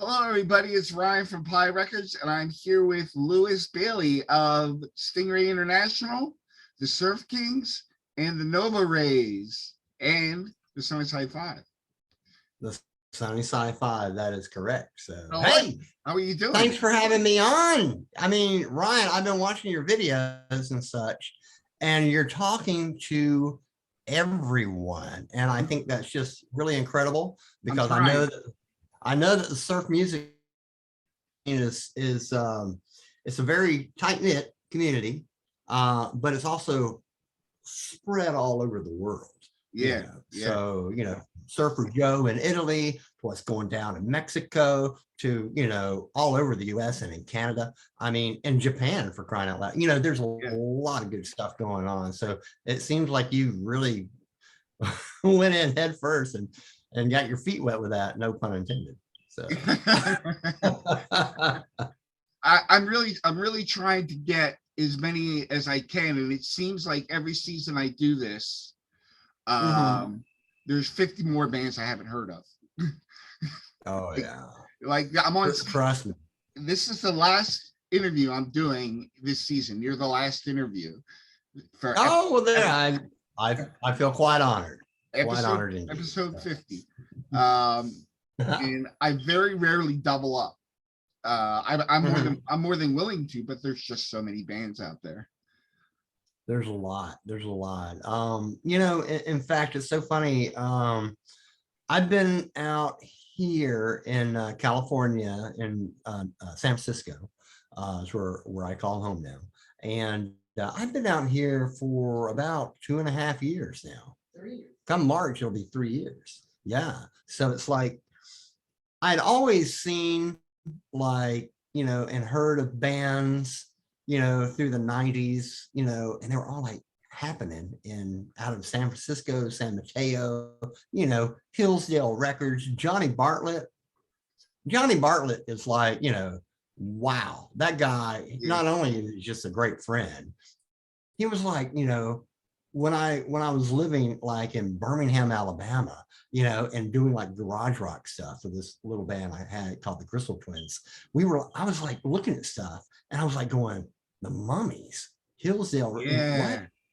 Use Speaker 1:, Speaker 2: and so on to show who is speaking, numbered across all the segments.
Speaker 1: Hello, everybody. It's Ryan from Pie Records, and I'm here with Lewis Baily of Stingray International, the Surf Kings, and the Nova Rays, and the Sunnyside Five.
Speaker 2: The Sunnyside Five, that is correct. So,
Speaker 1: hey, how are you doing?
Speaker 2: Thanks for having me on. I mean, Ryan, I've been watching your videos and such, and you're talking to everyone, and I think that's just really incredible because I know that the surf music is it's a very tight-knit community, but it's also spread all over the world.
Speaker 1: Yeah,
Speaker 2: So Surfer Joe in Italy, to what's going down in Mexico, to all over the US and in Canada. I mean, in Japan, for crying out loud. There's a lot of good stuff going on. So it seems like you really went in head first and got your feet wet with that, no pun intended. So
Speaker 1: I'm really trying to get as many as I can, and it seems like every season I do this, there's 50 more bands I haven't heard of.
Speaker 2: Oh yeah.
Speaker 1: Like I'm on.
Speaker 2: Trust me.
Speaker 1: This is the last interview I'm doing this season. You're the last interview.
Speaker 2: Well, there I feel quite honored.
Speaker 1: Episode 50. And I very rarely double up. I'm more than willing to, but there's just so many bands out there.
Speaker 2: There's a lot. In fact, it's so funny. I've been out here in California, in San Francisco, is where I call home now. And I've been out here for about 2.5 years now. 3 years. Come March, it'll be 3 years. Yeah. So it's like, I'd always seen and heard of bands, through the 90s, and they were all like happening out of San Francisco, San Mateo, Hillsdale Records. Johnny Bartlett is like, wow, that guy, not only is he just a great friend, he was like, when I was living like in Birmingham, Alabama, and doing like garage rock stuff for this little band I had called the Crystal Twins, I was like looking at stuff and I was like going, the Mummies, Hillsdale,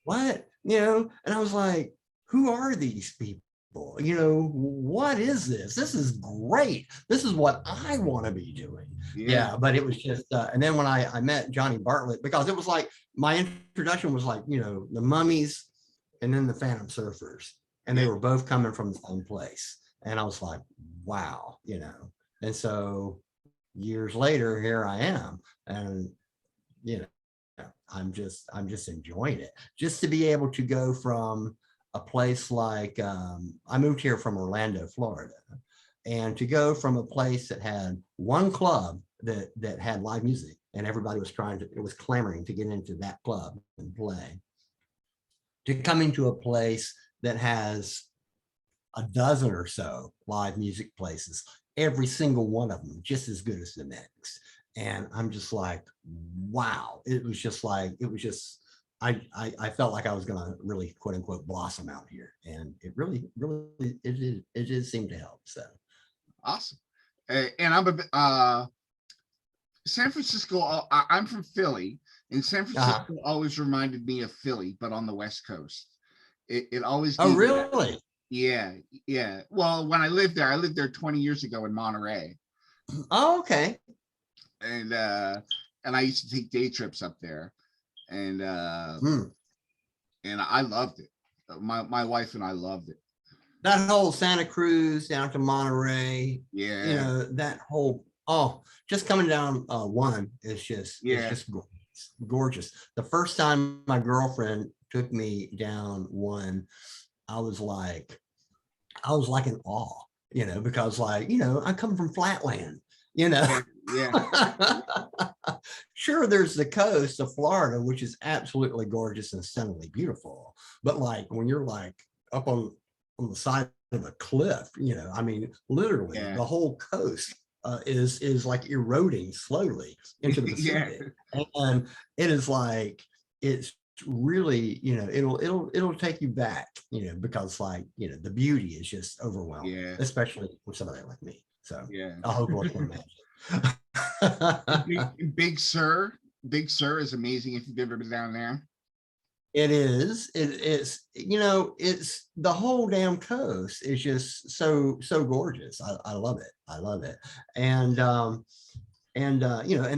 Speaker 2: what, and I was like, who are these people? What is this? This is great. This is what I want to be doing. Yeah, but it was just, and then when I met Johnny Bartlett, because it was like, my introduction was like, the Mummies and then the Phantom Surfers, and they were both coming from the same place. And I was like, wow, and so years later, here I am. And, I'm just enjoying it. Just to be able to go from a place like, I moved here from Orlando, Florida, and to go from a place that had one club that had live music, and everybody was clamoring to get into that club and play, to coming to a place that has a dozen or so live music places, every single one of them just as good as the next. And I'm just like, wow. I felt like I was going to really, quote unquote, blossom out here. And it really, it did seem to help. So
Speaker 1: awesome. And I'm San Francisco, I'm from Philly, and San Francisco always reminded me of Philly, but on the West Coast. It always.
Speaker 2: Oh, really?
Speaker 1: Yeah. Well, when I lived there 20 years ago in Monterey.
Speaker 2: Oh, okay.
Speaker 1: And I used to take day trips up there, and I loved it. My wife and I loved it.
Speaker 2: That whole Santa Cruz down to Monterey, that whole just coming down one is just it's just gorgeous. The first time my girlfriend took me down one, I was like in awe, because I come from Flatland. Sure, there's the coast of Florida, which is absolutely gorgeous and stunningly beautiful, but like when you're like up on the side of a cliff, I mean, literally the whole coast is like eroding slowly into the Pacific. And it is like, it's really, it'll take you back, because like, the beauty is just overwhelming, especially for somebody like me. So
Speaker 1: Yeah.
Speaker 2: I hope it can
Speaker 1: And
Speaker 2: imagine.
Speaker 1: Big Sur is amazing if you've ever been down there.
Speaker 2: It is. It's it's the whole damn coast is just so gorgeous. I love it. I love it. And and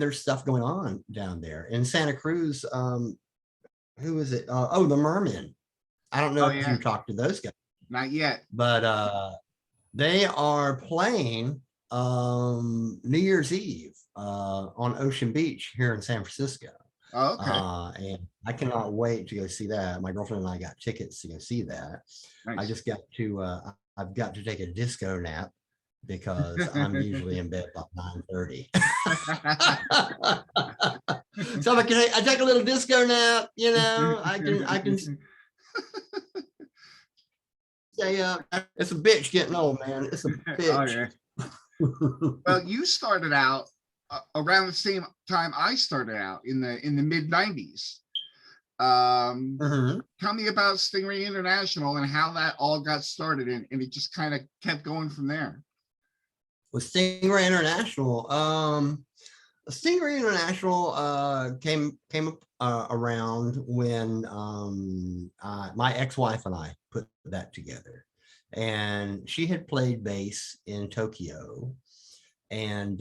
Speaker 2: there's stuff going on down there in Santa Cruz. Who is it? Oh, the Mermen. I don't know
Speaker 1: Oh
Speaker 2: if you
Speaker 1: yeah,
Speaker 2: talked to those guys,
Speaker 1: not yet.
Speaker 2: but they are playing New Year's Eve on Ocean Beach here in San Francisco.
Speaker 1: Oh, okay,
Speaker 2: And I cannot wait to go see that. My girlfriend and I got tickets to go see that. I
Speaker 1: nice.
Speaker 2: just got to I've got to take a disco nap because I'm usually in bed about 9:30. So I take a little disco nap, I can stay up. It's a bitch getting old, man. It's a
Speaker 1: Oh
Speaker 2: bitch.
Speaker 1: yeah. Well, you started out around the same time I started out in the mid '90s.
Speaker 2: Mhm.
Speaker 1: Tell me about Stingray International and how that all got started, and it just kind of kept going from there.
Speaker 2: With Stingray International, Stingray International came around when my ex-wife and I put that together, and she had played bass in Tokyo and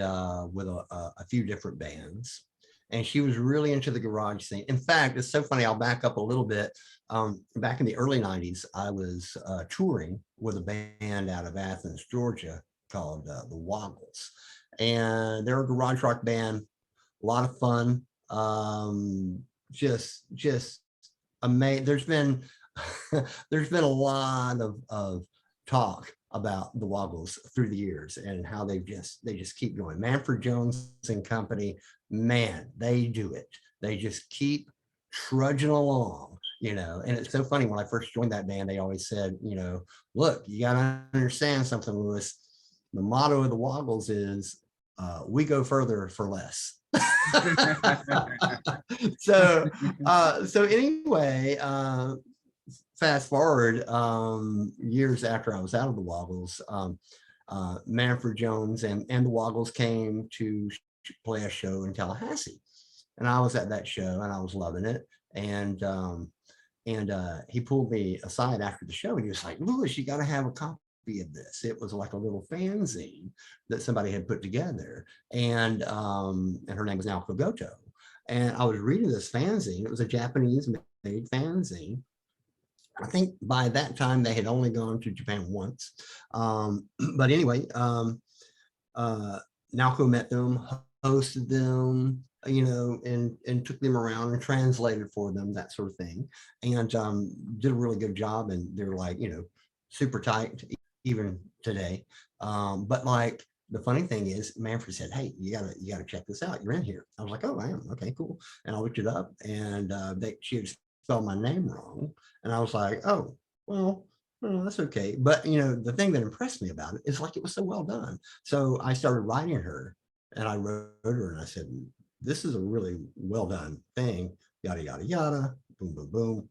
Speaker 2: with a few different bands, and she was really into the garage scene. In fact, it's so funny. I'll back up a little bit. Back in the early '90s, I was touring with a band out of Athens, Georgia, called the Wobbles, and they're a garage rock band. A lot of fun. Just amazing. There's been a lot of talk about the Woggles through the years and how they just keep going. Manfred Jones and Company, man, they do it. They just keep trudging along, And it's so funny, when I first joined that band, they always said, look, you got to understand something, Lewis. The motto of the Woggles is we go further for less. So anyway, fast forward years after I was out of the Woggles, Manfred Jones and the Woggles came to play a show in Tallahassee, and I was at that show and I was loving it. And he pulled me aside after the show and he was like, Lewis, you got to have a copy of this. It was like a little fanzine that somebody had put together, and her name was Naoko Goto. And I was reading this fanzine. It was a Japanese made fanzine. I think by that time they had only gone to Japan once. But anyway, Naoko met them, hosted them, and took them around and translated for them, that sort of thing, and did a really good job. And they're like, super tight even today. But like, the funny thing is, Manfred said, "Hey, you gotta check this out. You're in here." I was like, "Oh, I am. Okay, cool." And I looked it up, and she had spelled my name wrong, and I was like, "Oh, well, that's okay." But the thing that impressed me about it is like it was so well done. So I started writing her, and I wrote her, and I said, "This is a really well done thing." Yada yada yada. Boom boom boom.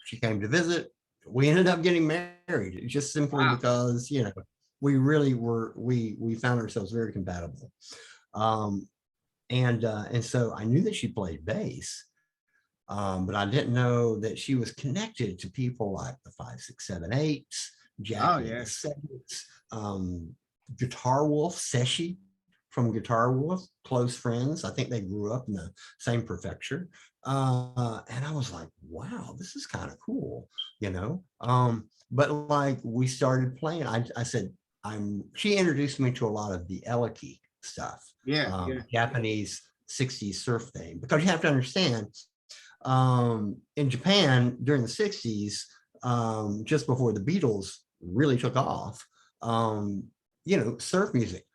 Speaker 2: She came to visit. We ended up getting married just simply
Speaker 1: Wow.
Speaker 2: because we really we found ourselves very compatible. Um, and so I knew that she played bass, but I didn't know that she was connected to people like the 5, 6, 7, 8s,
Speaker 1: Oh
Speaker 2: Jackie and
Speaker 1: yeah.
Speaker 2: the Sevens, Guitar Wolf, Seshi from Guitar Wolf, close friends. I think they grew up in the same prefecture. And I was like, wow, this is kind of cool, But like, we started playing. I said, she introduced me to a lot of the Eliki stuff,
Speaker 1: Yeah. Yeah.
Speaker 2: Japanese 60s surf thing, because you have to understand, in Japan during the 60s, just before the Beatles really took off, surf music,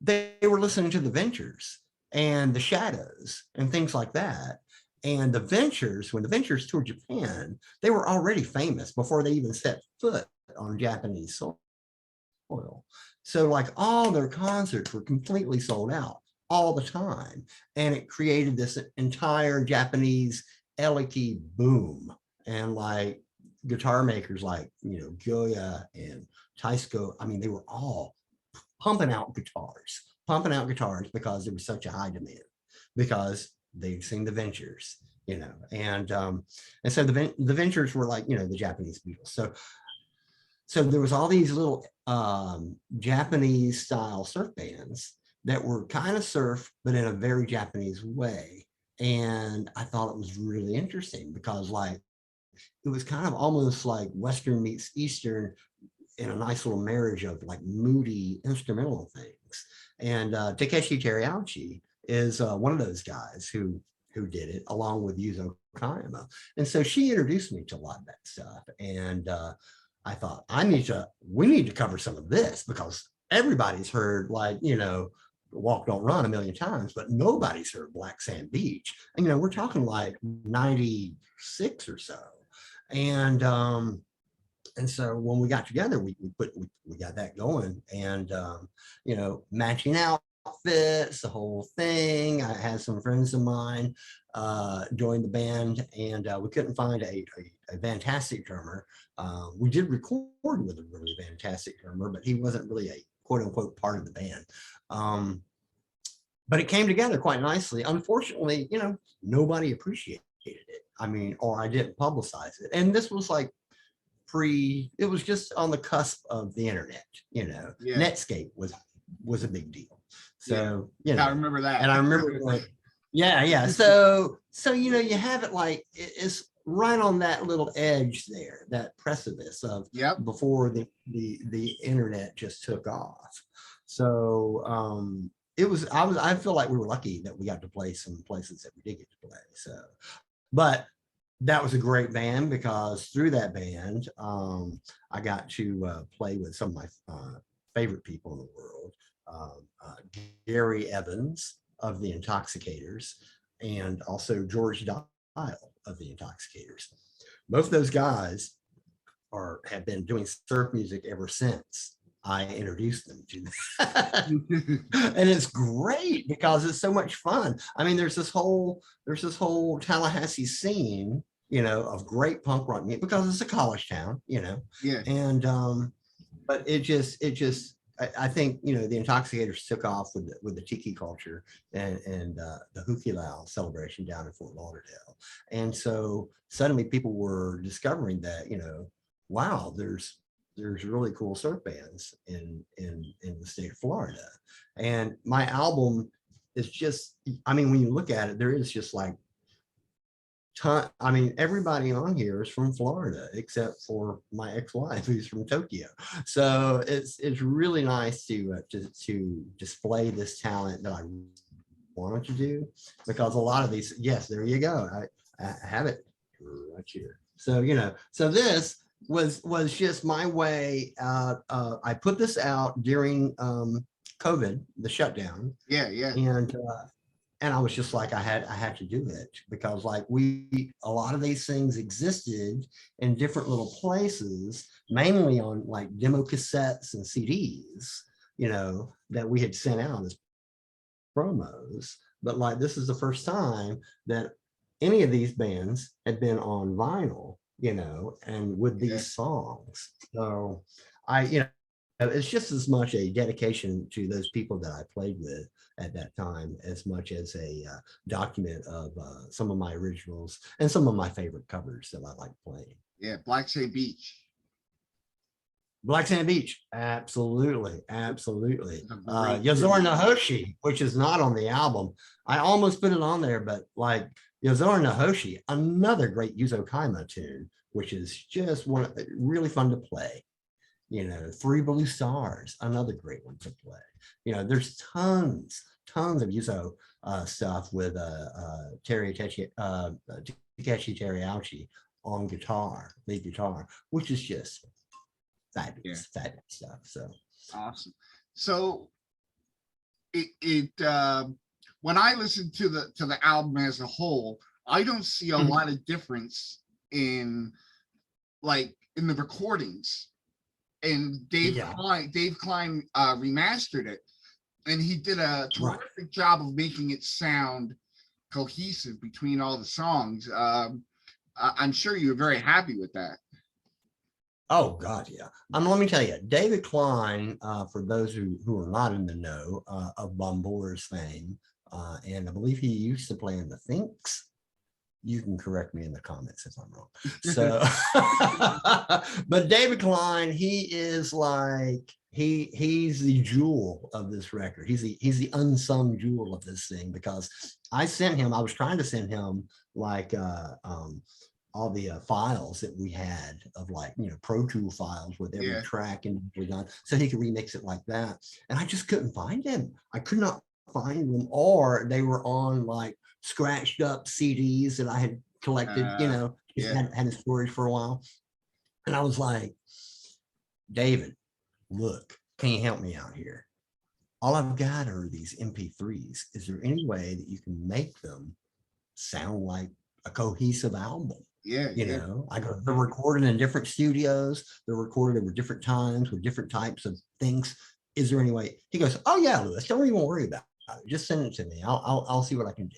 Speaker 2: they were listening to the Ventures and the Shadows and things like that. And the Ventures, when the Ventures toured Japan, they were already famous before they even set foot on Japanese soil. So like, all their concerts were completely sold out all the time. And it created this entire Japanese Eliki boom. And like, guitar makers like, Gyoya and Taisco. I mean, they were all pumping out guitars because there was such a high demand, because they've seen the Ventures, and so the Ventures were like, the Japanese Beatles. So there was all these little Japanese style surf bands that were kind of surf, but in a very Japanese way. And I thought it was really interesting because like it was kind of almost like Western meets Eastern in a nice little marriage of like moody instrumental things. And Takeshi Teriyauchi is one of those guys who did it along with Yuzo Kaima. And so she introduced me to a lot of that stuff. And I thought, we need to cover some of this because everybody's heard like, Walk Don't Run a million times, but nobody's heard Black Sand Beach. And, we're talking like 96 or so. And so when we got together, we got that going, and matching outfits, the whole thing. I had some friends of mine join the band, and we couldn't find a fantastic drummer. We did record with a really fantastic drummer, but he wasn't really a quote unquote part of the band. But it came together quite nicely. Unfortunately, nobody appreciated it. I mean, or I didn't publicize it. And this was like it was just on the cusp of the internet, Netscape was a big deal. So,
Speaker 1: I remember that.
Speaker 2: And I remember like, yeah. So, you have it like, it's right on that little edge there, that precipice of before the internet just took off. So, I feel like we were lucky that we got to play some places that we did get to play. So, but that was a great band because through that band, I got to play with some of my favorite people in the world, Gary Evans of the Intoxicators, and also George Dial of the Intoxicators. Both those guys have been doing surf music ever since I introduced them to that. And it's great because it's so much fun. I mean, there's this whole Tallahassee scene, of great punk rock music because it's a college town, and but it just I think the Intoxicators took off with the tiki culture and the Hukilau celebration down in Fort Lauderdale, and so suddenly people were discovering that wow, there's really cool surf bands in the state of Florida. And my album is just, I mean, when you look at it, there is just like everybody on here is from Florida except for my ex-wife who's from Tokyo. So it's really nice to display this talent that I wanted to do, because a lot of these, yes, there you go. I have it right here. So so this was just my way. I put this out during COVID, the shutdown.
Speaker 1: Yeah.
Speaker 2: And I was just like, I had to do it because like a lot of these things existed in different little places, mainly on like demo cassettes and CDs, that we had sent out as promos. But like, this is the first time that any of these bands had been on vinyl, and with these songs. So it's just as much a dedication to those people that I played with at that time, as much as a document of some of my originals and some of my favorite covers that I like playing.
Speaker 1: Yeah, Black Sand Beach.
Speaker 2: Black Sand Beach, absolutely. Yazor Nahoshi, which is not on the album. I almost put it on there, but like Yazor Nahoshi, another great Yuzo Kaima tune, which is just really fun to play. Three Blue Stars, another great one to play. There's tons of Yuzo stuff with Takeshi Teriyauchi on guitar, lead guitar, which is just fabulous stuff. So
Speaker 1: awesome. So it when I listen to the album as a whole, I don't see a lot of difference in the recordings. And Dave Klein remastered it, and he did a terrific job of making it sound cohesive between all the songs. I'm sure you were very happy with that.
Speaker 2: Oh God, yeah. Let me tell you, David Klein, for those who are not in the know of Bombora's fame, and I believe he used to play in the Finks. You can correct me in the comments if I'm wrong. So, but David Klein, he is like he's the jewel of this record. He's the unsung jewel of this thing, because I was trying to send him like all the files that we had of, like, Pro Tool files with every
Speaker 1: Yeah.
Speaker 2: track and done, so he could remix it like that. And I just couldn't find him. I could not find them, or they were on like scratched up CDs that I had collected, just
Speaker 1: Yeah.
Speaker 2: had in storage for a while. And I was like, David, look, can you help me out here? All I've got are these MP3s. Is there any way that you can make them sound like a cohesive album?
Speaker 1: Yeah. Yeah.
Speaker 2: I go, they're recorded in different studios. They're recorded over different times with different types of things. Is there any way? He goes, oh yeah, Lewis, don't even worry about it. Just send it to me. I'll see what I can do.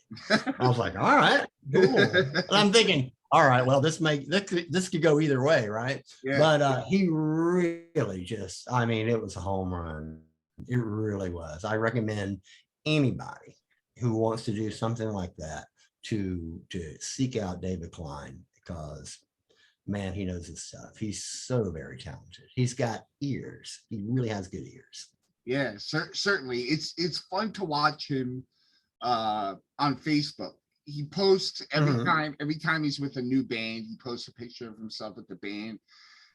Speaker 2: I was like, all right, cool. And I'm thinking, all right, well, this could go either way, right?
Speaker 1: Yeah.
Speaker 2: But he really just, I mean, it was a home run. It really was. I recommend anybody who wants to do something like that to seek out David Klein, because man, he knows his stuff. He's so very talented. He's got ears. He really has good ears.
Speaker 1: Yeah, certainly. It's fun to watch him on Facebook. He posts every time he's with a new band, he posts a picture of himself with the band.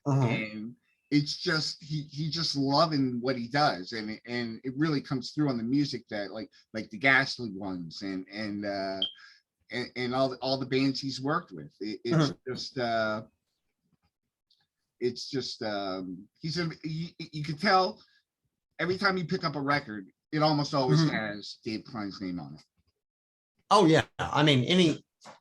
Speaker 1: And it's just he just loving what he does, and it really comes through on the music, that like the Ghastly Ones and all the bands he's worked with. It's just you can tell every time you pick up a record, it almost always has Dave Klein's name on it.
Speaker 2: Oh yeah, I mean,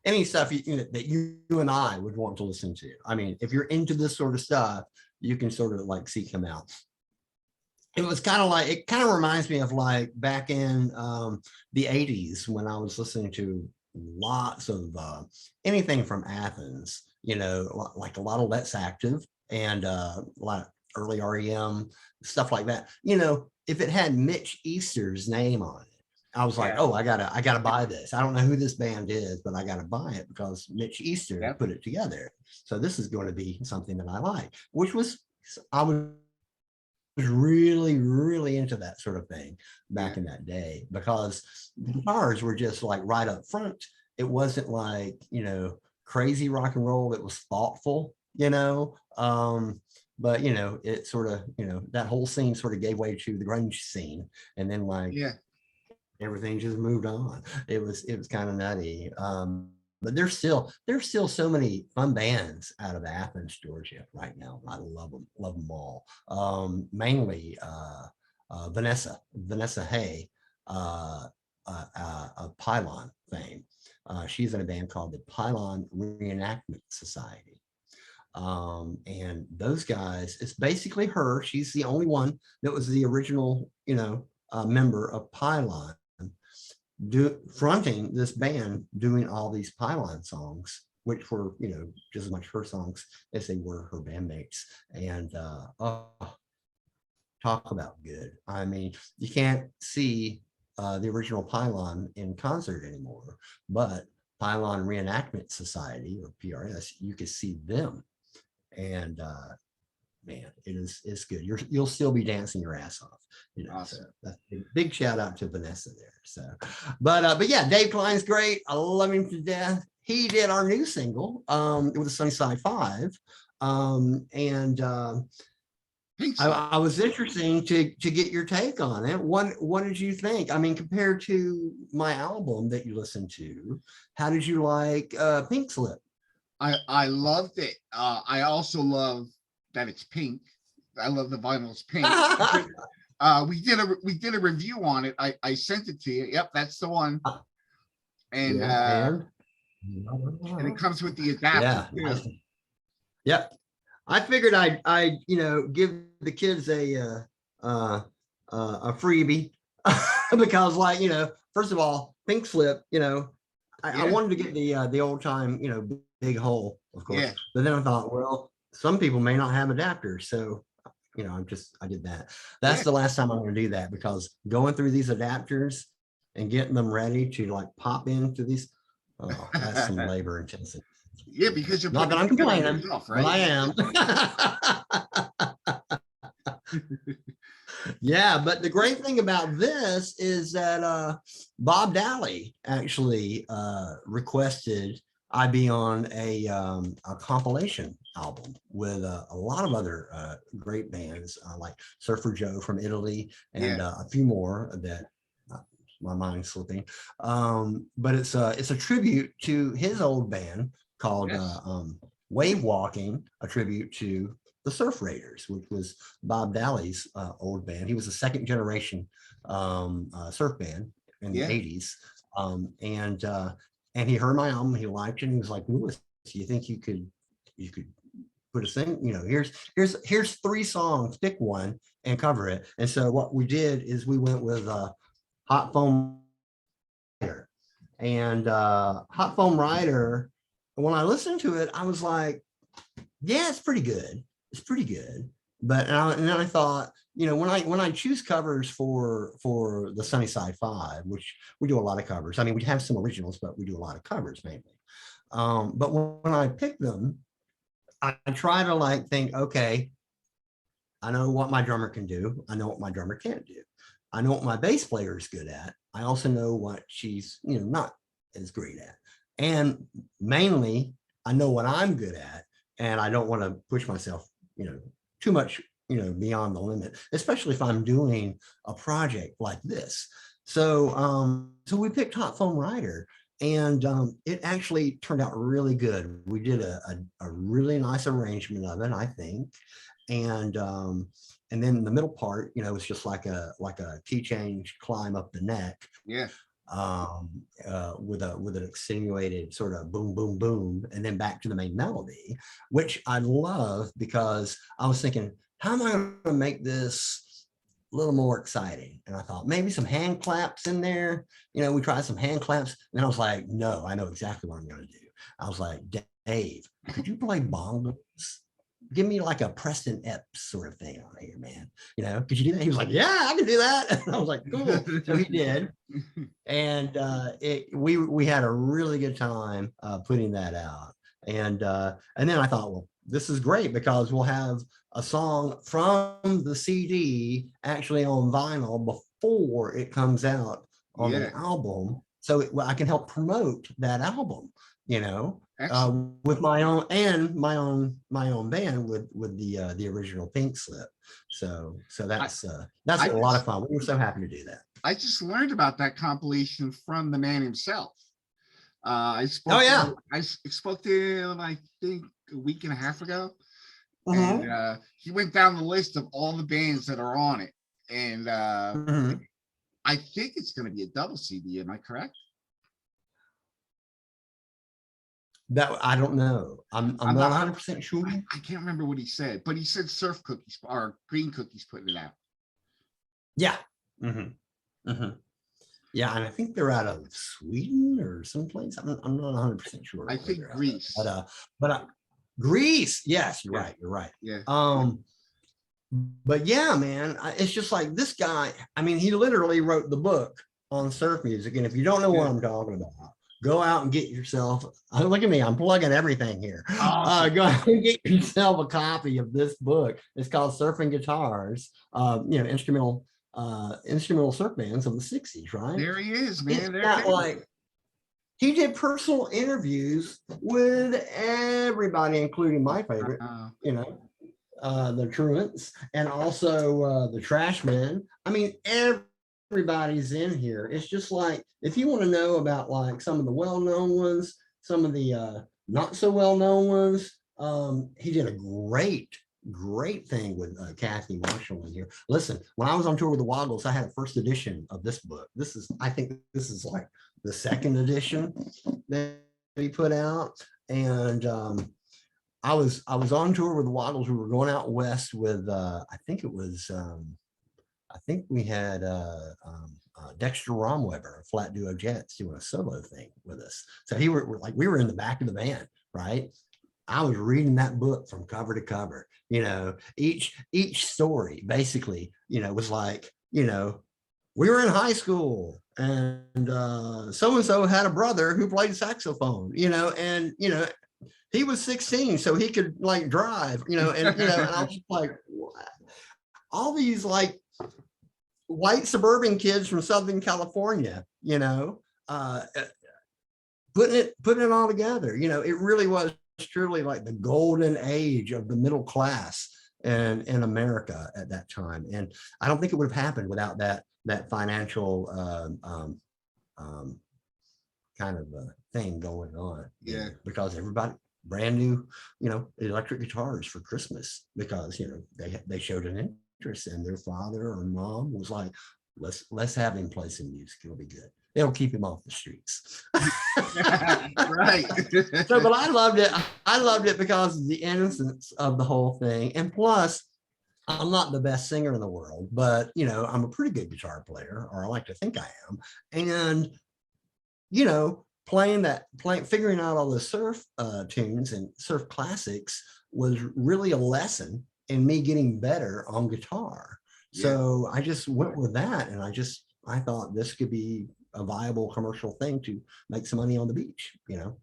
Speaker 2: any stuff that you and I would want to listen to. I mean, if you're into this sort of stuff, you can sort of like seek him out. It kind of reminds me of like back in the 80s, when I was listening to lots of anything from Athens, like a lot of Let's Active, and a lot of early REM, stuff like that. If it had Mitch Easter's name on it, I was like, oh, I gotta buy this. I don't know who this band is, but I gotta buy it because Mitch Easter put it together. So this is going to be something that I like, I was really, really into that sort of thing back in that day, because the guitars were just like right up front. It wasn't like, crazy rock and roll. It was thoughtful, but it sort of, that whole scene sort of gave way to the grunge scene, and then everything just moved on. It was kind of nutty. But there's still so many fun bands out of Athens, Georgia right now. I love them all. Mainly Vanessa Hay, of Pylon fame. She's in a band called the Pylon Reenactment Society. And those guys, it's basically her. She's the only one that was the original, member of Pylon, fronting this band, doing all these Pylon songs, which were, just as much her songs as they were her bandmates. And talk about good. I mean, you can't see the original Pylon in concert anymore, but Pylon Reenactment Society, or PRS, you can see them. And man, it's good. You'll still be dancing your ass off.
Speaker 1: Awesome.
Speaker 2: So that's a big shout out to Vanessa there. So, but yeah, Dave Klein's great. I love him to death. He did our new single with the Sunnyside 5, and I was interesting to get your take on it. What did you think? I mean, compared to my album that you listened to, how did you like Pink Slip?
Speaker 1: I loved it. I also love that it's pink. I love the vinyl's pink. We did a review on it. I sent it to you. Yep, that's the one. And it comes with the adapter too.
Speaker 2: Yep. I figured I'd give the kids a freebie because, like, first of all, Pink Slip, I wanted to get the old time, Big Hole, of course. But then I thought, well, some people may not have adapters. So, you know, I did that. That's
Speaker 1: Yeah.
Speaker 2: the last time I'm going to do that, because going through these adapters and getting them ready to like pop into these, oh, that's some labor intensive.
Speaker 1: Yeah, because you're
Speaker 2: Not that
Speaker 1: putting
Speaker 2: I'm
Speaker 1: it together
Speaker 2: complaining,
Speaker 1: yourself,
Speaker 2: but I
Speaker 1: right?
Speaker 2: am. Yeah, but the great thing about this is that Bob Dally actually requested I be on a compilation album with a lot of other great bands like Surfer Joe from Italy and
Speaker 1: Yeah.
Speaker 2: a few more that my mind's slipping. But it's a tribute to his old band called
Speaker 1: Yes.
Speaker 2: Wave Walking, a tribute to the Surf Raiders, which was Bob Dally's old band. He was a second generation surf band in the
Speaker 1: Yeah.
Speaker 2: 80s. And he heard my album, he liked it, and he was like, Lewis, do you think you could put a thing, you know, here's 3 songs, pick one and cover it. And so what we did is we went with Hot Foam Rider. And Hot Foam Rider, when I listened to it, I was like, yeah, it's pretty good. It's pretty good. But and then I thought, you know, when I choose covers for the Sunnyside 5, which we do a lot of covers. I mean, we have some originals, but we do a lot of covers mainly. But when I pick them, I try to like think, okay, I know what my drummer can do. I know what my drummer can't do. I know what my bass player is good at. I also know what she's, you know, not as great at. And mainly, I know what I'm good at, and I don't want to push myself, you know, too much, you know, beyond the limit, especially if I'm doing a project like this. So we picked Hot Foam Rider, and it actually turned out really good. We did a really nice arrangement of it, I think. And then the middle part, you know, it's just like a key change climb up the neck,
Speaker 1: Yeah.
Speaker 2: with an extenuated sort of boom, boom, boom, and then back to the main melody, which I love, because I was thinking, how am I going to make this a little more exciting? And I thought maybe some hand claps in there. You know, we tried some hand claps, and I was like, no, I know exactly what I'm going to do. I was like, Dave, could you play bongos? Give me like a Preston Epps sort of thing on here, man. You know, could you do that? He was like, yeah, I can do that. And I was like, cool. So he did. And we had a really good time putting that out. And then I thought, well, this is great, because we'll have a song from the CD actually on vinyl before it comes out on the
Speaker 1: Yeah.
Speaker 2: album. So I can help promote that album, you know,
Speaker 1: Excellent.
Speaker 2: with my own and my own band with the original Pink Slip. So
Speaker 1: I,
Speaker 2: that's a
Speaker 1: I
Speaker 2: lot of
Speaker 1: just
Speaker 2: fun. We were so happy to do that.
Speaker 1: I just learned about that compilation from the man himself.
Speaker 2: Oh yeah.
Speaker 1: I spoke to him, I think, a week and a half ago, and
Speaker 2: Mhm.
Speaker 1: he went down the list of all the bands that are on it, and
Speaker 2: Mhm.
Speaker 1: I think it's going to be a double CD. Am I correct?
Speaker 2: That I don't know. I'm
Speaker 1: I'm
Speaker 2: not
Speaker 1: not.
Speaker 2: 100% sure.
Speaker 1: I can't remember what he said, but he said Surf Cookies or Green Cookies putting it out.
Speaker 2: Yeah. Mhm. Mhm. Yeah, and I think they're out of Sweden or someplace. I'm not 100% sure
Speaker 1: I
Speaker 2: where
Speaker 1: think
Speaker 2: they're out of.
Speaker 1: Greece.
Speaker 2: But Greece. Yes, you're
Speaker 1: Yeah,
Speaker 2: right. You're right.
Speaker 1: yeah,
Speaker 2: But yeah, man, it's just like this guy. I mean, he literally wrote the book on surf music. And if you don't know what
Speaker 1: yeah.
Speaker 2: I'm talking about, go out and get yourself. Look at me, I'm plugging everything here.
Speaker 1: Awesome.
Speaker 2: Go out and get yourself a copy of this book. It's called Surfing Guitars. You know, instrumental surf bands of the '60s, right?
Speaker 1: There he is,
Speaker 2: It's
Speaker 1: man. There it
Speaker 2: got
Speaker 1: is.
Speaker 2: like he did personal interviews with everybody, including my favorite, you know, the Truants, and also the Trashmen. I mean, everybody's in here. It's just like, if you want to know about like some of the well-known ones, some of the not so well-known ones, he did a great thing with Kathy Marshall in here. Listen, when I was on tour with the Wobbles, I had a first edition of this book. I think this is like the second edition that he put out. And I was on tour with the Waddles. We were going out west with I think we had Dexter Romweber, a Flat Duo Jets, doing a solo thing with us. So we were in the back of the van, right? I was reading that book from cover to cover. Each story basically, was like, we were in high school and so and so had a brother who played saxophone, and he was 16, so he could like drive, and I was like, what? All these like white suburban kids from Southern California, uh, putting it all together. It really was truly like the golden age of the middle class in America at that time. And I don't think it would have happened without that financial kind of thing going on.
Speaker 1: Yeah.
Speaker 2: Because everybody brand new, electric guitars for Christmas because they showed an interest, and their father or mom was like, let's have him play some music. It'll be good. It'll keep him off the streets.
Speaker 1: Right.
Speaker 2: So, but I loved it. I loved it because of the innocence of the whole thing. And plus, I'm not the best singer in the world, but I'm a pretty good guitar player, or I like to think I am. And figuring out all the surf tunes and surf classics was really a lesson in me getting better on guitar.
Speaker 1: Yeah.
Speaker 2: So I just went with that, and I thought this could be a viable commercial thing to make some money on the beach,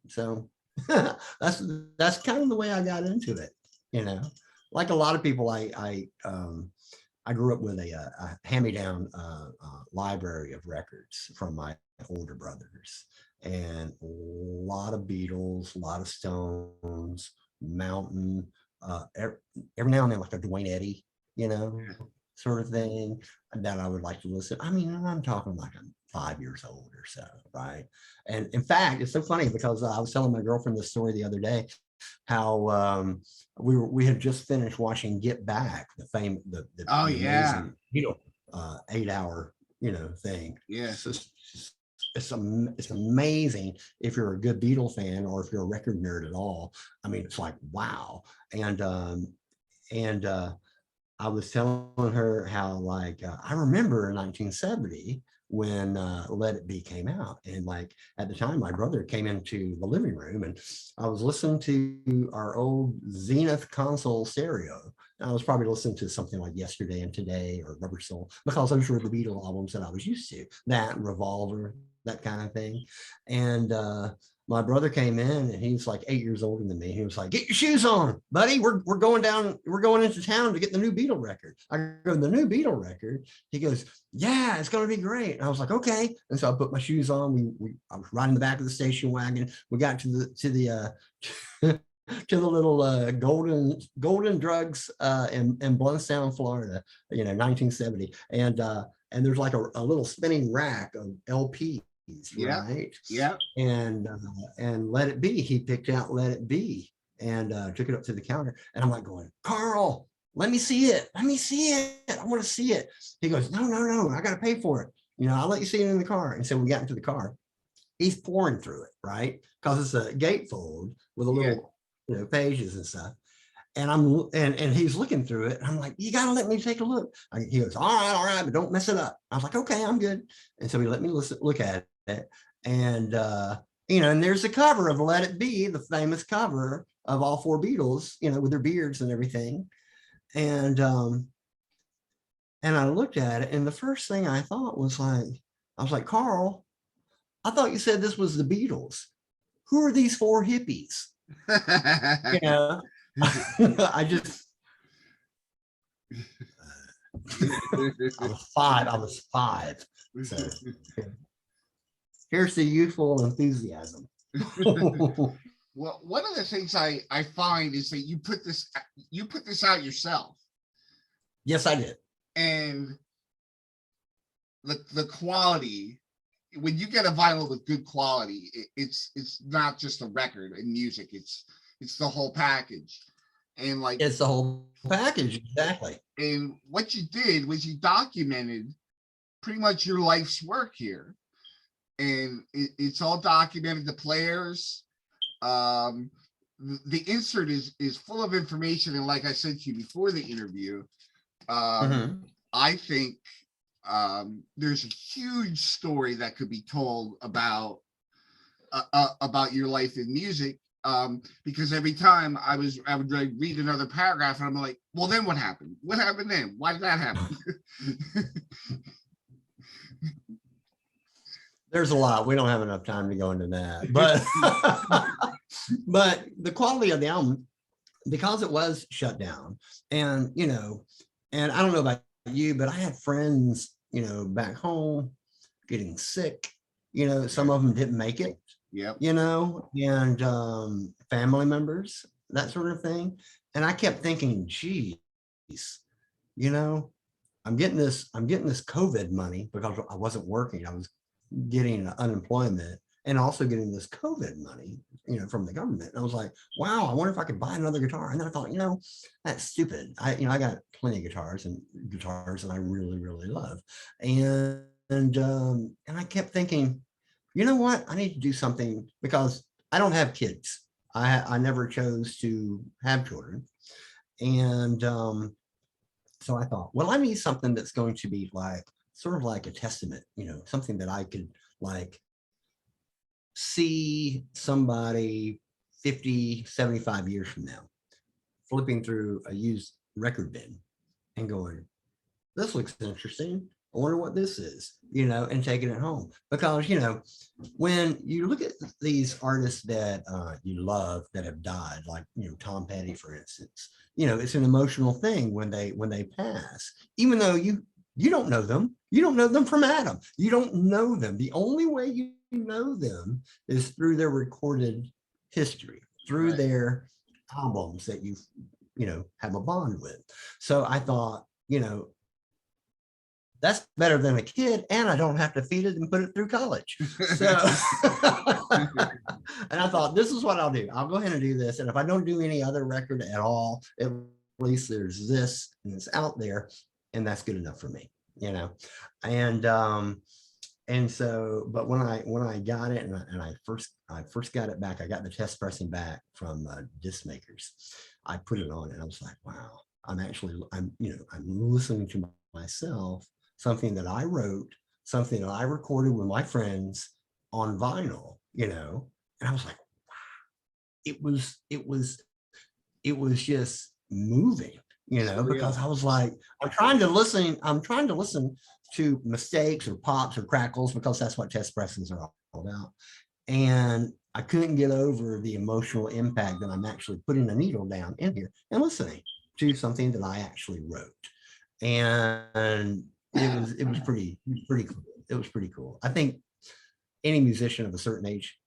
Speaker 2: so that's kind of the way I got into it. Like a lot of people, I grew up with a hand-me-down library of records from my older brothers, and a lot of Beatles, a lot of Stones, Mountain, every now and then like a Dwayne Eddy, sort of thing that I would like to listen. I mean, I'm talking like I'm 5 years old or so, right? And in fact, it's so funny because I was telling my girlfriend this story the other day, how we had just finished watching Get Back, the
Speaker 1: Oh yeah.
Speaker 2: amazing 8-hour thing.
Speaker 1: Yeah.
Speaker 2: It's amazing if you're a good Beatle fan or if you're a record nerd at all. I mean, it's like wow. And I was telling her how like I remember in 1970 when Let It Be came out, and like at the time my brother came into the living room and I was listening to our old Zenith console stereo. I was probably listening to something like Yesterday and Today or Rubber Soul because those were the Beatles albums that I was used to. That and Revolver, that kind of thing. And my brother came in and he was like 8 years older than me. He was like, "Get your shoes on, buddy. We're going into town to get the new Beatle record." I go, "The new Beatle record?" He goes, "Yeah, it's going to be great." And I was like, "Okay." And so I put my shoes on. I was riding the back of the station wagon. We got to the to the little golden drugs in Bluntstown, Florida, 1970. And there's like a little spinning rack of LPs.
Speaker 1: Yeah.
Speaker 2: Right.
Speaker 1: Yeah.
Speaker 2: And Let It Be, he picked out Let It Be and took it up to the counter. And I'm like going, "Carl, let me see it. Let me see it. I want to see it." He goes, no, I got to pay for it. I'll let you see it in the car. And so we got into the car. He's pouring through it, right? Because it's a gatefold with a little, pages and stuff. And and he's looking through it. And I'm like, "You got to let me take a look." He goes, all right, but don't mess it up." I was like, "Okay, I'm good." And so he let me look at it. And, and there's a cover of Let It Be, the famous cover of all four Beatles, with their beards and everything. And I looked at it, and the first thing I thought was like, I was like, "Carl, I thought you said this was the Beatles. Who are these four hippies?" I just, I was five. So here's the youthful enthusiasm.
Speaker 1: Well, one of the things I find is that you put this out yourself.
Speaker 2: Yes, I did.
Speaker 1: And the quality, when you get a vinyl with good quality, it's not just a record and music, it's the whole package. And like
Speaker 2: it's the whole package, exactly.
Speaker 1: And what you did was you documented pretty much your life's work here. And it's all documented, the players. The insert is full of information. And like I said to you before the interview, I think there's a huge story that could be told about your life in music. because every time I would like read another paragraph and I'm like, well, then what happened? What happened then? Why did that happen?
Speaker 2: There's a lot. We don't have enough time to go into that, but but the quality of the album, because it was shut down, and and I don't know about you, but I had friends, back home getting sick. Some of them didn't make it.
Speaker 1: Yep.
Speaker 2: And family members, that sort of thing. And I kept thinking, geez, you know, I'm getting this COVID money because I wasn't working. I was getting unemployment and also getting this COVID money, from the government. And I was like, wow, I wonder if I could buy another guitar. And then I thought, that's stupid. I got plenty of guitars that I really, really love. And I kept thinking, you know what? I need to do something because I don't have kids. I never chose to have children. And so I thought, well, I need something that's going to be like sort of like a testament, something that I could like see somebody 50, 75 years from now flipping through a used record bin and going, this looks interesting. I wonder what this is, and taking it home. Because, when you look at these artists that you love that have died, like, Tom Petty, for instance, it's an emotional thing when they pass, even though you don't know them. You don't know them from Adam. You don't know them. The only way you know them is through their recorded history, through their albums that you have a bond with. So I thought, that's better than a kid, and I don't have to feed it and put it through college. So, and I thought, this is what I'll do. I'll go ahead and do this. And if I don't do any other record at all, at least there's this and it's out there, and that's good enough for me, And so, but when I got it and I first got it back, I got the test pressing back from disc makers. I put it on and I was like, wow, I'm listening to myself, something that I wrote, something that I recorded with my friends on vinyl, and I was like, wow, it was just moving, because I was like, I'm trying to listen to mistakes or pops or crackles, because that's what test presses are all about. And I couldn't get over the emotional impact that I'm actually putting a needle down in here and listening to something that I actually wrote. And it was pretty cool. It was pretty cool. I think any musician of a certain age,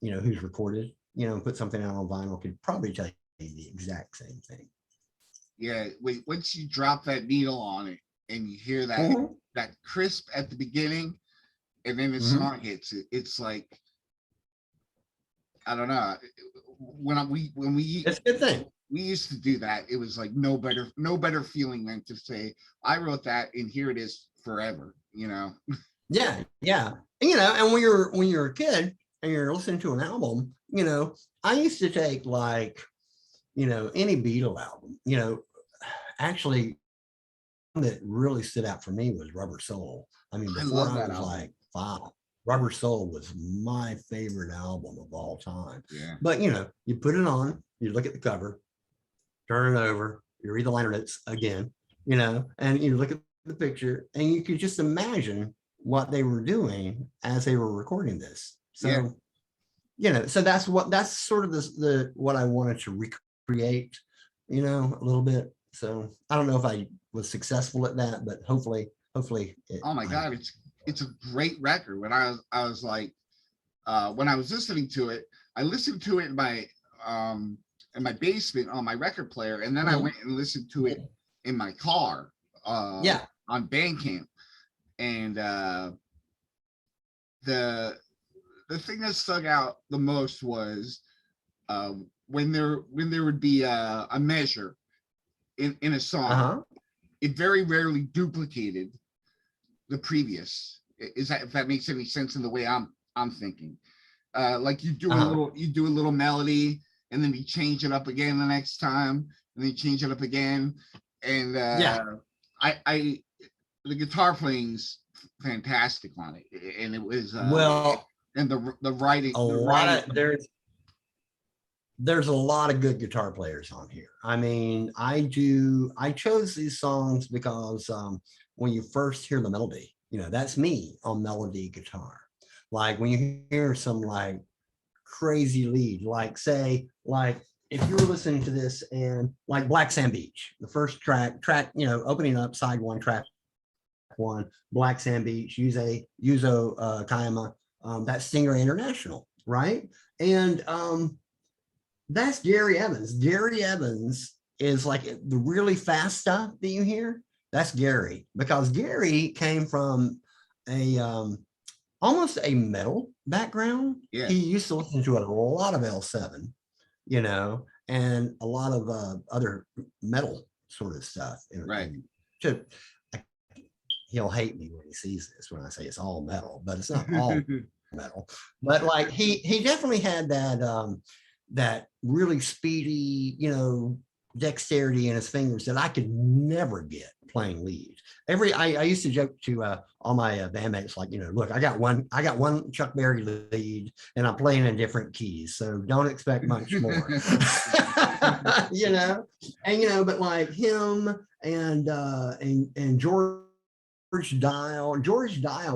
Speaker 2: who's recorded, put something out on vinyl could probably tell you the exact same thing.
Speaker 1: Yeah, once you drop that needle on it and you hear that that crisp at the beginning, and then the song hits it, it's like, I don't know. When we
Speaker 2: it's a good thing.
Speaker 1: We used to do that. It was like no better feeling than to say, I wrote that and here it is forever,
Speaker 2: Yeah. And when you're a kid and you're listening to an album, I used to take like, any Beatle album, actually that really stood out for me was Rubber Soul. I mean, before I was like 5, Rubber Soul was my favorite album of all time.
Speaker 1: Yeah.
Speaker 2: But you put it on, you look at the cover, turn it over, you read the liner notes again, and you look at the picture and you could just imagine what they were doing as they were recording this. So, so that's sort of what I wanted to recreate, a little bit. So I don't know if I was successful at that, but hopefully.
Speaker 1: Oh my God, it's a great record. When I was like, when I was listening to it, I listened to it in my basement on my record player, and then I went and listened to it in my car on Bandcamp. And the thing that stuck out the most was when there would be a measure in a song, it very rarely duplicated the previous. If that makes any sense in the way I'm thinking? Like you do a little melody, and then you change it up again the next time, and then you change it up again. And the guitar playing's fantastic on it, and it was and the writing.
Speaker 2: there's a lot of good guitar players on here. I mean, I chose these songs because when you first hear the melody, that's me on melody guitar. Like when you hear some like crazy lead, like say, like if you were listening to this and like Black Sand Beach, the first track, opening up side one, track one, Black Sand Beach, Yuzo Kayama, that's Stingray International, right? And that's Gary Evans. Gary Evans is like the really fast stuff that you hear. That's Gary, because Gary came from a almost a metal background.
Speaker 1: Yeah.
Speaker 2: He used to listen to a lot of L7, and a lot of other metal sort of stuff.
Speaker 1: Right.
Speaker 2: He'll hate me when he sees this when I say it's all metal, but it's not all metal. But like he definitely had that really speedy, dexterity in his fingers that I could never get playing lead. I used to joke to all my bandmates, like, look, I got one Chuck Berry lead and I'm playing in different keys, so don't expect much more. But like him and George Dial,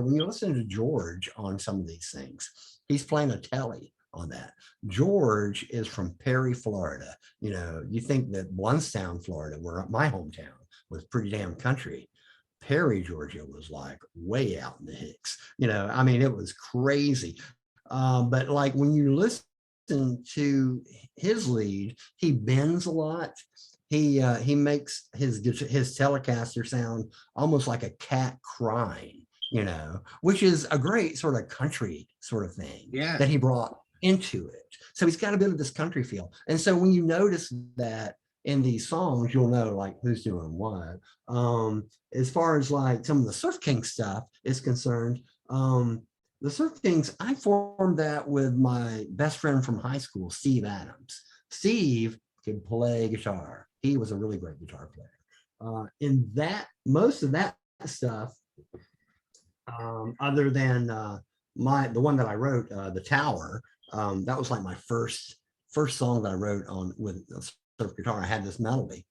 Speaker 2: when you listen to George on some of these things, he's playing a telly on that. George is from Perry, Florida. You think that Blountstown, Florida, where my hometown, was pretty damn country. Perry, Georgia was like way out in the hicks. I mean, it was crazy. But like when you listen to his lead, he bends a lot. He makes his Telecaster sound almost like a cat crying, which is a great sort of country sort of thing that he brought into it. So he's got a bit of this country feel. And so when you notice that in these songs, you'll know like who's doing what. As far as like some of the Surf King stuff is concerned, the Surf Kings, I formed that with my best friend from high school, Steve Adams. Steve could play guitar. He was a really great guitar player. In that, most of that stuff, other than the one that I wrote, The Tower, that was like my first song that I wrote on with surf guitar. I had this melody,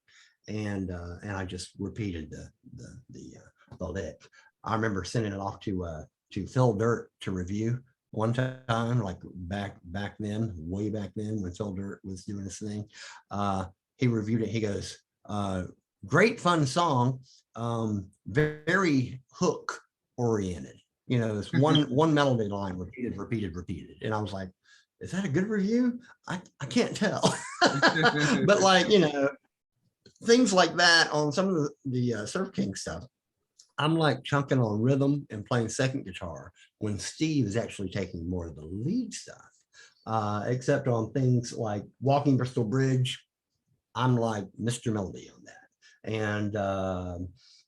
Speaker 2: and I just repeated the lick. I remember sending it off to Phil Dirt to review one time, like back then, way back then when Phil Dirt was doing this thing. He reviewed it. He goes, "Great fun song, very hook oriented. This one melody line repeated." And I was like, "Is that a good review? I can't tell." But like, things like that on some of the Surf King stuff, I'm like chunking on rhythm and playing second guitar when Steve is actually taking more of the lead stuff. Except on things like Walking Bristol Bridge, I'm like Mr. Melody on that. And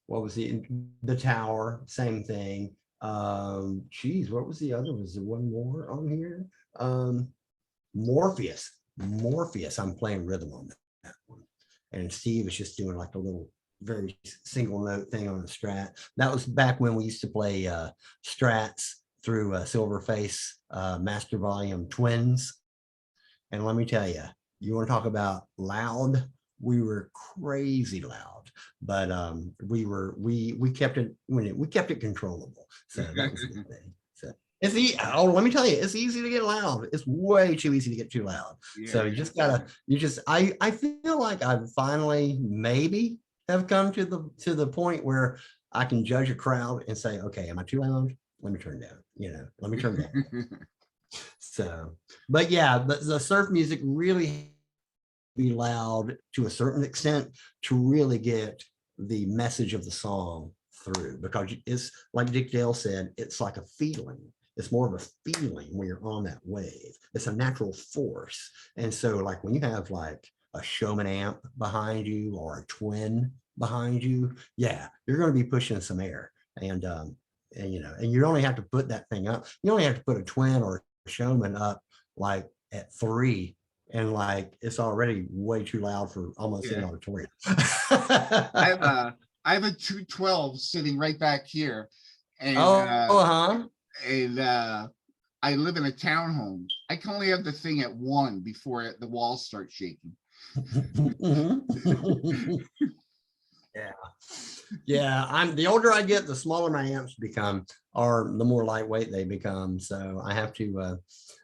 Speaker 2: what was the Tower? Same thing. What was the other? Was there one more on here? Morpheus. I'm playing rhythm on that one, and Steve is just doing like a little very single note thing on the Strat. That was back when we used to play Strats through Silverface Master Volume Twins. And let me tell you, you want to talk about loud? We were crazy loud, but we kept it controllable. So that was a good thing. So let me tell you, it's easy to get loud. It's way too easy to get too loud. Yeah. So I feel like I've finally maybe have come to the point where I can judge a crowd and say, okay, am I too loud? Let me turn down, let me turn down. So, but yeah, the surf music really be loud to a certain extent to really get the message of the song through, because it's like Dick Dale said, it's like a feeling. It's more of a feeling when you're on that wave. It's a natural force. And so like when you have like a Showman amp behind you or a twin behind you, yeah, you're going to be pushing some air. And you only have to put that thing up. You only have to put a twin or a Showman up like at 3, and like it's already way too loud for almost an auditorium.
Speaker 1: I have a 212 sitting right back here, and I live in a townhome. I can only have the thing at 1 before the walls start shaking.
Speaker 2: Yeah. Yeah. I'm the older I get, the smaller my amps become, or the more lightweight they become. So I have to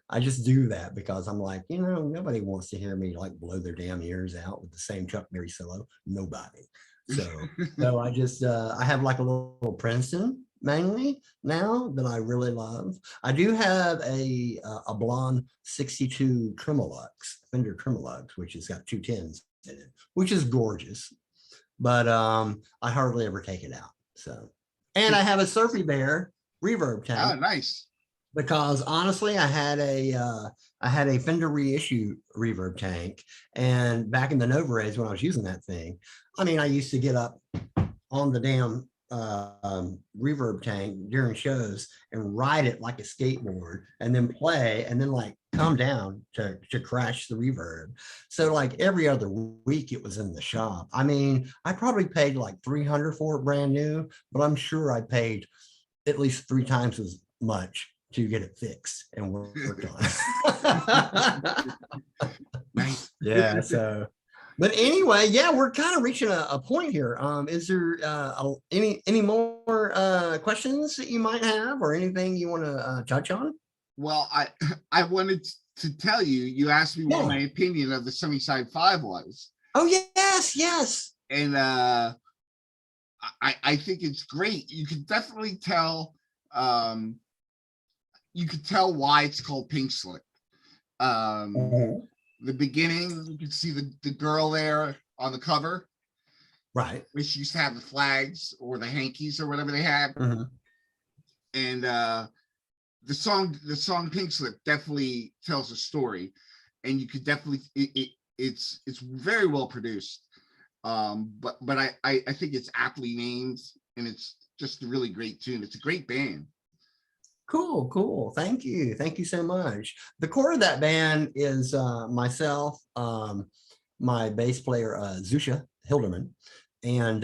Speaker 2: I just do that because I'm like, nobody wants to hear me like blow their damn ears out with the same Chuck Berry solo. Nobody. So I just I have like a little Princeton mainly now that I really love. I do have a blonde 62 Tremolux, Fender Tremolux, which has got 210s in it, which is gorgeous. But I hardly ever take it out. So, and I have a Surfy Bear reverb tank.
Speaker 1: Oh, nice.
Speaker 2: Because honestly, I had a Fender reissue reverb tank, and back in the Nova Rays when I was using that thing, I mean, I used to get up on the damn reverb tank during shows and ride it like a skateboard, and then play, and then like come down to crash the reverb. So like every other week it was in the shop. I mean, I probably paid like $300 for it brand new, but I'm sure I paid at least 3 times as much to get it fixed and worked on.
Speaker 1: Nice.
Speaker 2: Yeah. So, but anyway, yeah, we're kind of reaching a point here. Is there any more questions that you might have, or anything you want to touch on?
Speaker 1: Well, I wanted to tell you, you asked me what my opinion of the Sunnyside 5 was.
Speaker 2: Oh, yes.
Speaker 1: And I think it's great. You can definitely tell you could tell why it's called Pink Slip. The beginning, you can see the girl there on the cover,
Speaker 2: right?
Speaker 1: Which used to have the flags or the hankies or whatever they had. And the song Pink Slip definitely tells a story, and you could definitely it's very well produced. But I think it's aptly named, and it's just a really great tune. It's a great band.
Speaker 2: Cool. Thank you so much. The core of that band is myself, my bass player Zusha Hilderman, and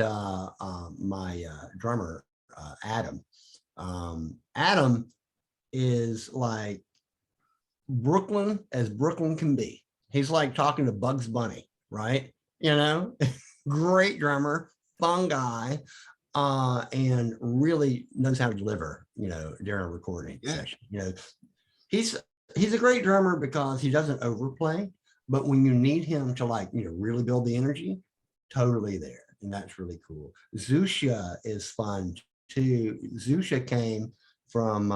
Speaker 2: my drummer Adam. Adam is like Brooklyn as Brooklyn can be. He's like talking to Bugs Bunny, right? Great drummer, fun guy. And really knows how to deliver, during a recording session. He's a great drummer because he doesn't overplay, but when you need him to really build the energy, totally there. And that's really cool. Zusha is fun too. Zusha came from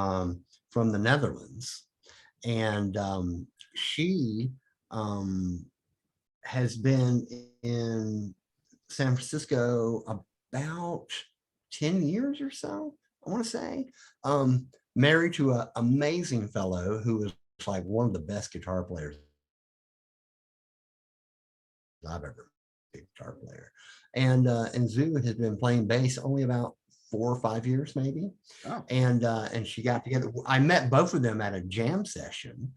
Speaker 2: the Netherlands, and she has been in San Francisco about 10 years or so, I want to say. Married to an amazing fellow who is like one of the best guitar players I've ever been, guitar player. And Zoo has been playing bass only about 4 or 5 years, maybe.
Speaker 1: Oh.
Speaker 2: And she got together. I met both of them at a jam session,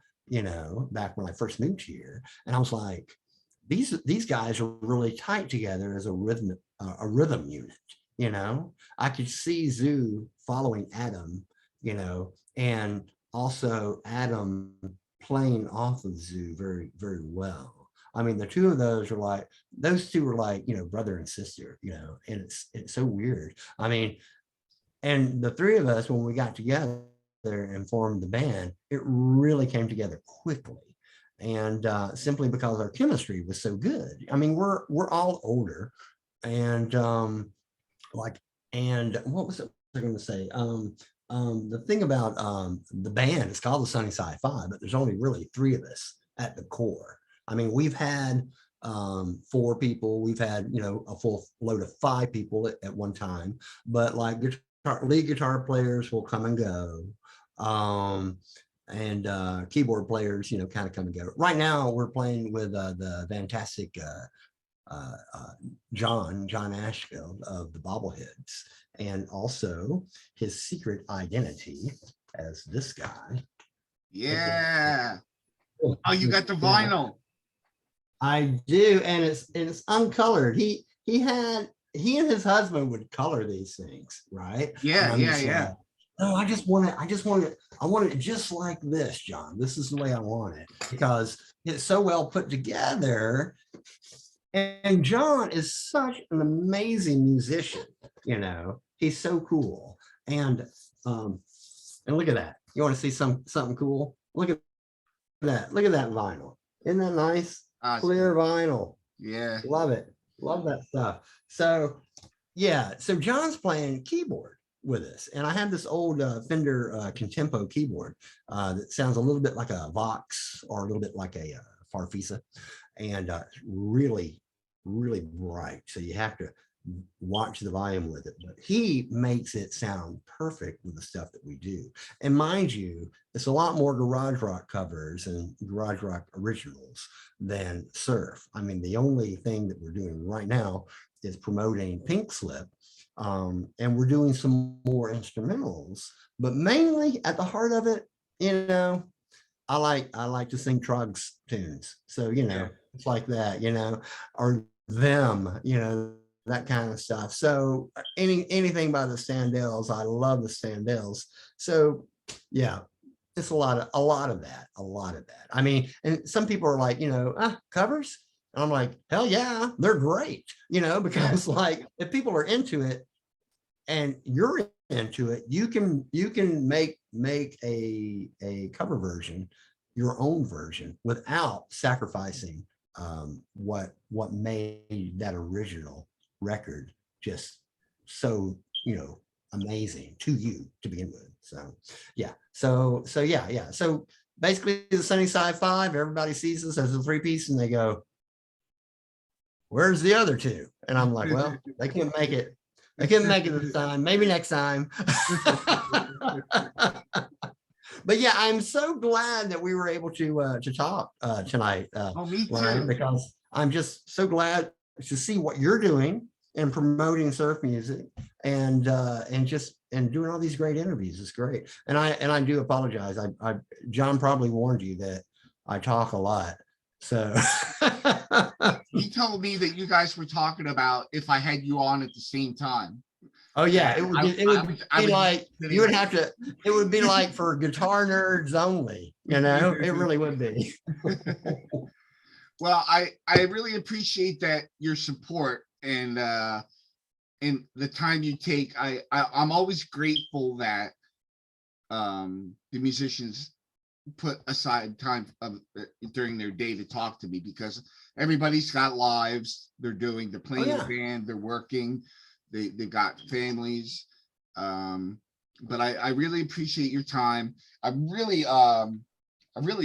Speaker 2: back when I first moved here. And I was like, these guys are really tight together as a rhythm unit. I could see Zoo following Adam, and also Adam playing off of Zoo very, very well. I mean, the two of those are like, those two are like, brother and sister, and it's so weird. I mean, and the three of us, when we got together and formed the band, it really came together quickly. And simply because our chemistry was so good. I mean, we're all older, and and what was it I going to say? The thing about the band is called the Sunnyside 5, but there's only really 3 of us at the core. I mean, we've had 4 people, we've had a full load of 5 people at one time, but like lead guitar players will come and go. And keyboard players, kind of come and go. Right now, we're playing with the fantastic John Ashfield of the Bobbleheads, and also his secret identity as this guy.
Speaker 1: Yeah. Oh, you got the vinyl.
Speaker 2: I do, and it's uncolored. He and his husband would color these things, right?
Speaker 1: Yeah.
Speaker 2: No, I want it just like this, John. This is the way I want it because it's so well put together. And John is such an amazing musician, he's so cool. And look at that. You want to see something cool? Look at that. Look at that vinyl. Isn't that nice? Clear vinyl.
Speaker 1: Yeah.
Speaker 2: Love it. Love that stuff. So yeah, so John's playing keyboard with us, and I have this old Fender Contempo keyboard that sounds a little bit like a Vox or a little bit like a Farfisa, and really, really bright. So you have to watch the volume with it, but he makes it sound perfect with the stuff that we do. And mind you, it's a lot more garage rock covers and garage rock originals than surf. I mean, the only thing that we're doing right now is promoting Pink Slip, and we're doing some more instrumentals, but mainly at the heart of it, I like to sing Trog's tunes. So, it's like that, or them, that kind of stuff. So anything by the Standells, I love the Standells. So yeah, it's a lot of that. I mean, and some people are like, covers. And I'm like, hell yeah, they're great, because like if people are into it and you're into it, you can make a cover version, your own version, without sacrificing what made that original record just so amazing to you to begin with. So yeah, so basically the Sunnyside Five, everybody sees us as a three-piece and they go, where's the other two? And I'm like, well, they couldn't make it this time, maybe next time. But yeah, I'm so glad that we were able to talk tonight,
Speaker 1: Me
Speaker 2: Ryan,
Speaker 1: too.
Speaker 2: because I'm just so glad to see what you're doing and promoting surf music and doing all these great interviews. It's great. And I do apologize. John probably warned you that I talk a lot. So
Speaker 1: He told me that you guys were talking about if I had you on at the same time.
Speaker 2: oh yeah, it would be like you would have to. It would be like for guitar nerds only. It really would be.
Speaker 1: Well, I really appreciate that your support and the time you take. I'm always grateful that the musicians put aside time during their day to talk to me, because everybody's got lives. They're playing in a band, they're working, they've got families. But I really appreciate your time. I really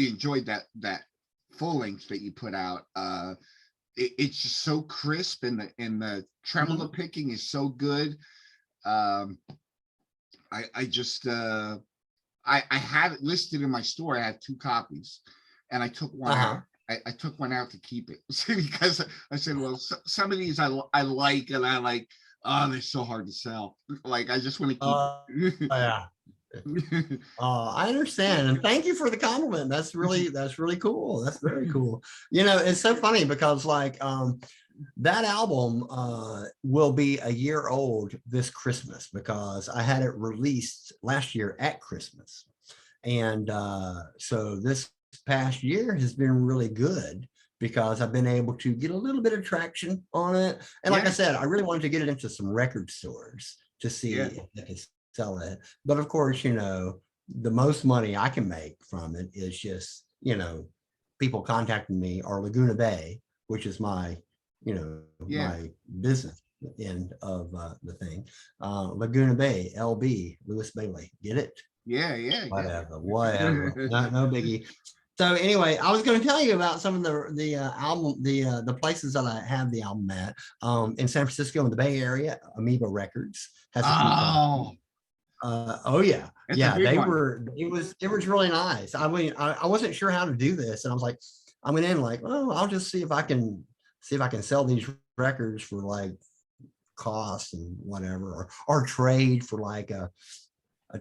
Speaker 1: enjoyed that full length that you put out. It's just so crisp, and the tremolo picking is so good. I just I had it listed in my store. I had 2 copies, and I took one out. I took one out to keep it because I said, well, some of these I like, and I like, oh, they're so hard to sell. Like, I just want to keep it.
Speaker 2: Yeah. I understand, and thank you for the compliment. That's really cool. That's very cool. It's so funny because like that album will be a year old this Christmas, because I had it released last year at Christmas, and so this past year has been really good because I've been able to get a little bit of traction on it. And like I said, I really wanted to get it into some record stores to see if they could sell it. But of course, the most money I can make from it is just, people contacting me, or Laguna Bay, which is my, my business end of the thing. Laguna Bay, LB, Lewis Baily. Get it?
Speaker 1: Yeah.
Speaker 2: Whatever. No biggie. So anyway, I was going to tell you about some of the album, the places that I have the album at. In San Francisco, in the Bay Area, Amoeba Records has a oh yeah, they one. Were. It was really nice. I mean, I wasn't sure how to do this, and I was like, I went in like, oh, I'll just see if I can sell these records for like cost and whatever, or trade for like a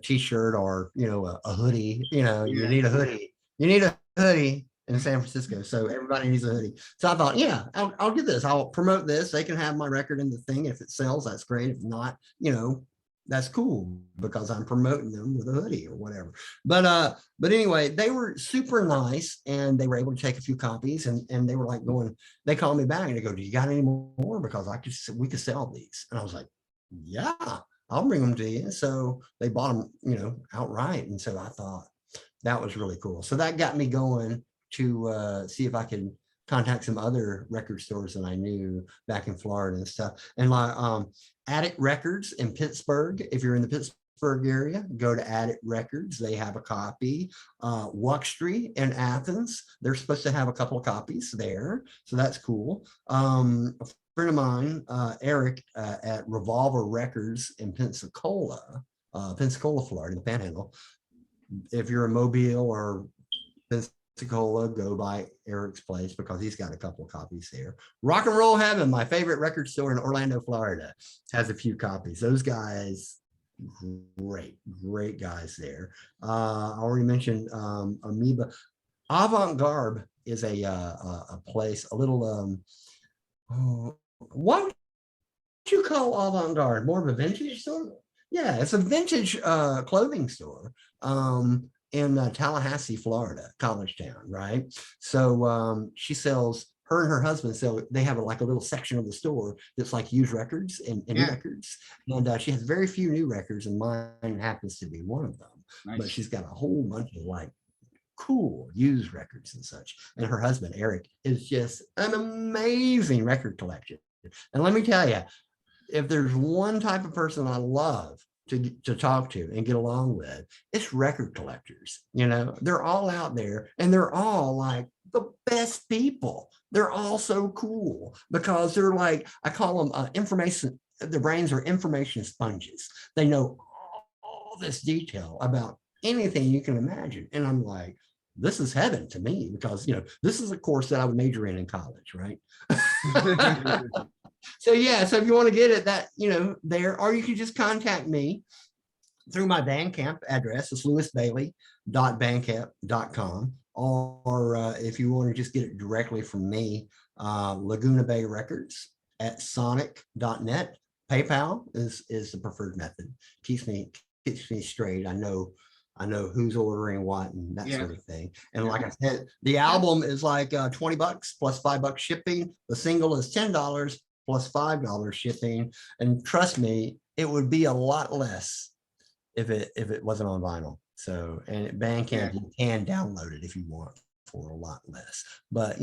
Speaker 2: t-shirt, or a hoodie. You need a hoodie. You need a hoodie in San Francisco, so everybody needs a hoodie. So I thought, yeah, I'll do this. I'll promote this. They can have my record in the thing. If it sells, that's great. If not, that's cool because I'm promoting them with a hoodie or whatever. But anyway, they were super nice and they were able to take a few copies and they were like going, they called me back and they go, do you got any more? Because we could sell these. And I was like, yeah, I'll bring them to you. So they bought them, outright. And so I thought that was really cool. So that got me going to see if I could contact some other record stores that I knew back in Florida and stuff. And like Attic Records in Pittsburgh, if you're in the Pittsburgh area, go to Attic Records. They have a copy. Wuxtry in Athens, they're supposed to have a couple of copies there. So that's cool. A friend of mine, Eric, at Revolver Records in Pensacola, Florida, the Panhandle. If you're in Mobile or Pensacola, go by Eric's place because he's got a couple of copies there. Rock and Roll Heaven, my favorite record store in Orlando, Florida, has a few copies. Those guys, great guys there. I already mentioned Amoeba. Avant-Garde is a place, a little, what would you call Avant-Garde? More of a vintage store? Yeah, it's a vintage clothing store in Tallahassee, Florida, college town, right? So she sells, her and her husband sell, they have like a little section of the store that's like used records and new records. And she has very few new records and mine happens to be one of them. Nice. But she's got a whole bunch of like cool used records and such. And her husband, Eric, is just an amazing record collection. And let me tell you, if there's one type of person I love to talk to and get along with, it's record collectors. They're all out there and they're all like the best people. They're all so cool because they're like, I call them information, their brains are information sponges. They know all this detail about anything you can imagine. And I'm like, this is heaven to me because, this is a course that I would major in college, right? So yeah, so if you want to get it that, there, or you can just contact me through my Bandcamp address. It's lewisbaily.bandcamp.com. Or if you want to just get it directly from me, Laguna Bay Records at sonic.net. PayPal is the preferred method. Keeps me straight. I know who's ordering what and that sort of thing. And like I said, the album is like $20 plus $5 shipping. The single is $10 plus $5 shipping. And trust me, it would be a lot less if it wasn't on vinyl. So, and at Bandcamp, you can download it if you want for a lot less. But,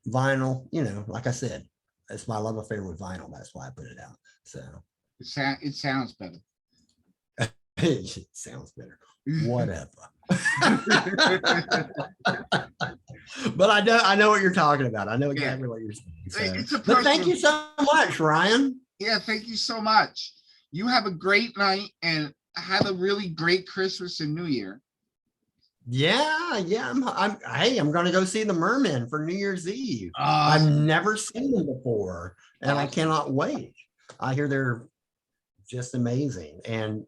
Speaker 2: vinyl, like I said, it's my love affair with vinyl. That's why I put it out. So
Speaker 1: it sounds better.
Speaker 2: It sounds better. Whatever. But I know what you're talking about. I know exactly what you're saying. So. But thank you so much, Ryan.
Speaker 1: Yeah, thank you so much. You have a great night and have a really great Christmas and New Year.
Speaker 2: Yeah. I'm going to go see the Mermen for New Year's Eve. I've never seen them before, and I cannot wait. I hear they're just amazing, and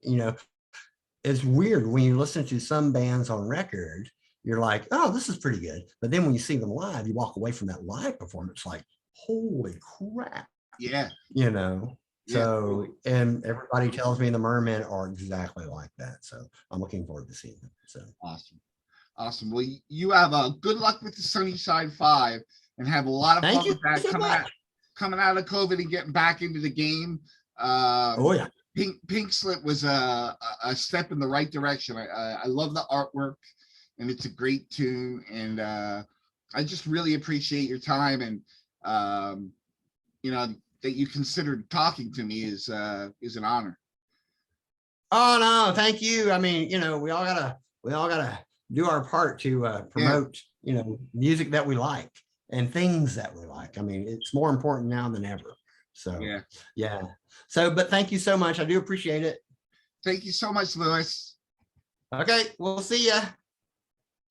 Speaker 2: it's weird when you listen to some bands on record, you're like, oh, this is pretty good. But then when you see them live, you walk away from that live performance like, holy crap.
Speaker 1: Yeah.
Speaker 2: So, and everybody tells me the Mermen are exactly like that. So I'm looking forward to seeing them. So
Speaker 1: awesome. Well, you have good luck with the Sunnyside 5 and have a lot of fun with that coming out of COVID and getting back into the game. Pink Slip was a step in the right direction. I love the artwork and it's a great tune. And I just really appreciate your time and, that you considered talking to me is an honor.
Speaker 2: Oh, no, thank you. I mean, we all gotta do our part to promote, music that we like and things that we like. I mean, it's more important now than ever. So, yeah. So, but thank you so much. I do appreciate it.
Speaker 1: Thank you so much, Lewis.
Speaker 2: Okay, we'll see ya.